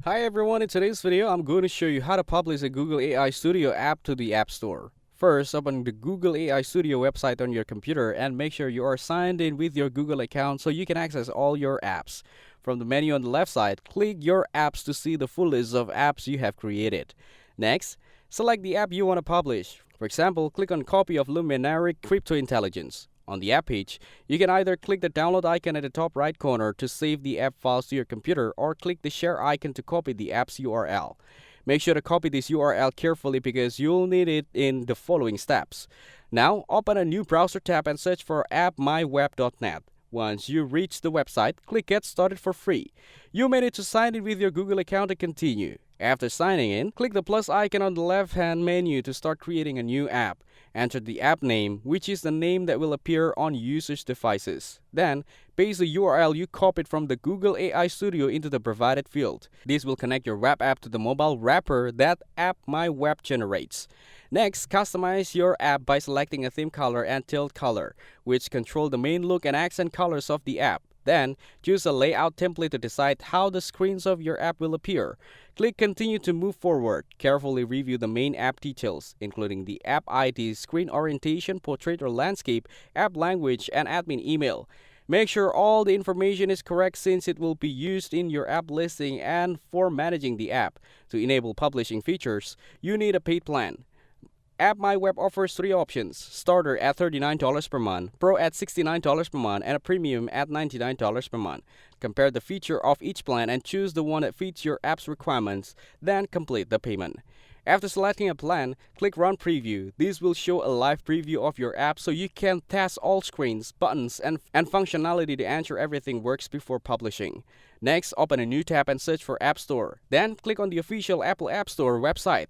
Hi everyone, in today's video, I'm going to show you how to publish a Google AI Studio app to the App Store. First, open the Google AI Studio website on your computer and make sure you are signed in with your Google account so you can access all your apps. From the menu on the left side, click your apps to see the full list of apps you have created. Next, select the app you want to publish. For example, click on Copy of Luminary Crypto Intelligence. On the app page, you can either click the download icon at the top right corner to save the app files to your computer or click the share icon to copy the app's URL. Make sure to copy this URL carefully because you'll need it in the following steps. Now, open a new browser tab and search for appmyweb.net. Once you reach the website, click Get Started for free. You may need to sign in with your Google account to continue. After signing in, click the plus icon on the left-hand menu to start creating a new app. Enter the app name, which is the name that will appear on users' devices. Then, paste the URL you copied from the Google AI Studio into the provided field. This will connect your web app to the mobile wrapper that AppMyWeb generates. Next, customize your app by selecting a theme color and tilt color, which control the main look and accent colors of the app. Then, choose a layout template to decide how the screens of your app will appear. Click Continue to move forward. Carefully review the main app details, including the app ID, screen orientation, portrait or landscape, app language, and admin email. Make sure all the information is correct since it will be used in your app listing and for managing the app. To enable publishing features, you need a paid plan. AppMyWeb offers three options: Starter at $39 per month, Pro at $69 per month, and a Premium at $99 per month. Compare the feature of each plan and choose the one that fits your app's requirements, then complete the payment. After selecting a plan, click Run Preview. This will show a live preview of your app so you can test all screens, buttons, and functionality to ensure everything works before publishing. Next, open a new tab and search for App Store. Then, click on the official Apple App Store website.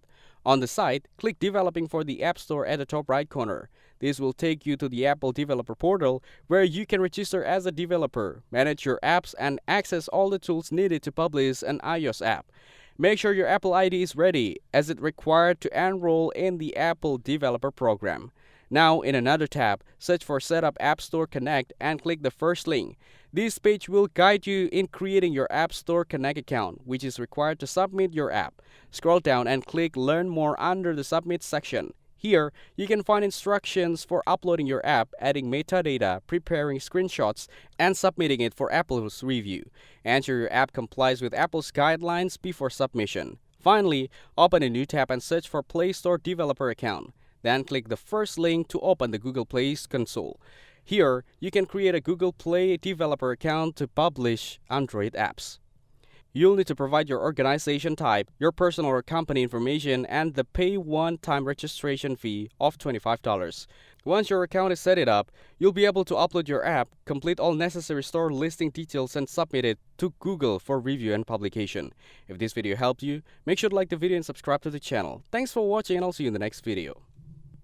On the site, click Developing for the App Store at the top right corner. This will take you to the Apple Developer Portal where you can register as a developer, manage your apps, and access all the tools needed to publish an iOS app. Make sure your Apple ID is ready, as it's required to enroll in the Apple Developer Program. Now, in another tab, search for Setup App Store Connect and click the first link. This page will guide you in creating your App Store Connect account, which is required to submit your app. Scroll down and click Learn More under the Submit section. Here, you can find instructions for uploading your app, adding metadata, preparing screenshots, and submitting it for Apple's review. Ensure your app complies with Apple's guidelines before submission. Finally, open a new tab and search for Play Store Developer Account. Then click the first link to open the Google Play console. Here, you can create a Google Play developer account to publish Android apps. You'll need to provide your organization type, your personal or company information, and the pay one-time registration fee of $25. Once your account is set up, you'll be able to upload your app, complete all necessary store listing details, and submit it to Google for review and publication. If this video helped you, make sure to like the video and subscribe to the channel. Thanks for watching, and I'll see you in the next video.